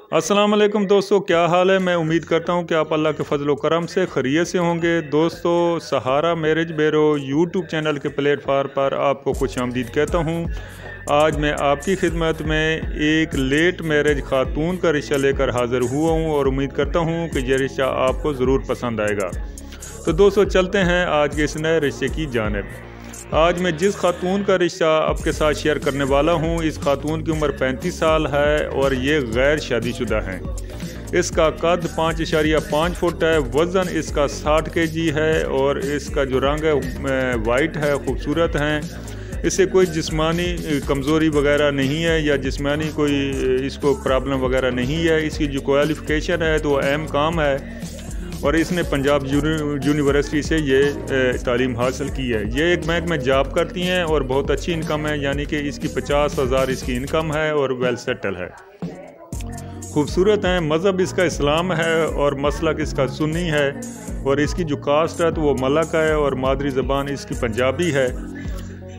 अस्सलाम वालेकुम दोस्तों, क्या हाल है। मैं उम्मीद करता हूँ कि आप अल्लाह के फजल व करम से खैरियत से होंगे। दोस्तों, सहारा मैरिज ब्यूरो यूट्यूब चैनल के प्लेटफार्म पर आपको खुशामदीद कहता हूँ। आज मैं आपकी खिदमत में एक लेट मैरिज खातून का रिश्ता लेकर हाज़िर हुआ हूँ और उम्मीद करता हूँ कि यह रिश्ता आपको ज़रूर पसंद आएगा। तो दोस्तों, चलते हैं आज के इस नए रिश्ते की जानिब। आज मैं जिस खातून का रिश्ता आपके साथ शेयर करने वाला हूँ, इस खातून की उम्र 35 साल है और ये गैर शादीशुदा हैं। इसका कद 5.5 फुट है, वज़न इसका 60 kg है और इसका जो रंग है वाइट है, खूबसूरत हैं। इससे कोई जिस्मानी कमज़ोरी वगैरह नहीं है या जिस्मानी कोई इसको प्रॉब्लम वगैरह नहीं है। इसकी जो क्वालिफ़िकेशन है तो M.Com है और इसने पंजाब यूनिवर्सिटी से ये तालीम हासिल की है। ये एक बैंक में जॉब करती हैं और बहुत अच्छी इनकम है, यानी कि इसकी 50,000 इसकी इनकम है और वेल सेटल है। खूबसूरत हैं, मज़हब इसका इस्लाम है और मसलक इसका सुन्नी है और इसकी जो कास्ट है तो वो मलक है और मादरी ज़बान इसकी पंजाबी है।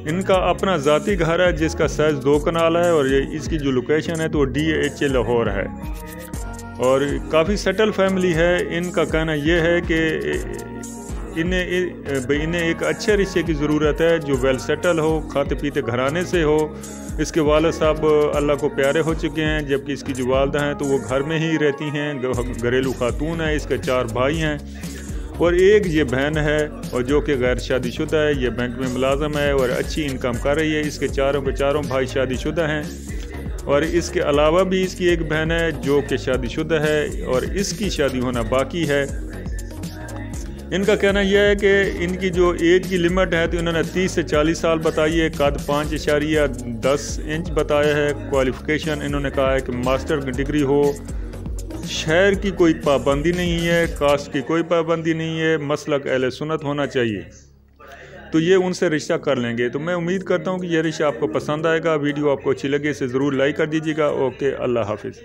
इनका अपना ज़ाती घर है जिसका साइज़ 2 कनाल है और ये इसकी जो लोकेशन है तो DHA लाहौर है और काफ़ी सेटल फैमिली है। इनका कहना यह है कि इन्हें एक अच्छे रिश्ते की ज़रूरत है जो वेल सेटल हो, खाते पीते घराने से हो। इसके वालिद साहब अल्लाह को प्यारे हो चुके हैं, जबकि इसकी जो वालदा हैं तो वो घर में ही रहती हैं, घरेलू खातून है। इसके 4 भाई हैं और एक ये बहन है और जो कि गैर शादीशुदा है। ये बैंक में मुलाजम है और अच्छी इनकम कर रही है। इसके चारों भाई शादीशुदा हैं और इसके अलावा भी इसकी एक बहन है जो कि शादीशुदा है और इसकी शादी होना बाकी है। इनका कहना यह है कि इनकी जो एज की लिमिट है तो इन्होंने 30 से 40 साल बताई है। कद 5.10 इंच बताया है। क्वालिफ़िकेशन इन्होंने कहा है कि मास्टर डिग्री हो। शहर की कोई पाबंदी नहीं है, कास्ट की कोई पाबंदी नहीं है, मसलक अहले सुन्नत होना चाहिए, तो ये उनसे रिश्ता कर लेंगे। तो मैं उम्मीद करता हूँ कि यह रिश्ता आपको पसंद आएगा। वीडियो आपको अच्छी लगे इसे ज़रूर लाइक कर दीजिएगा। ओके, अल्लाह हाफिज़।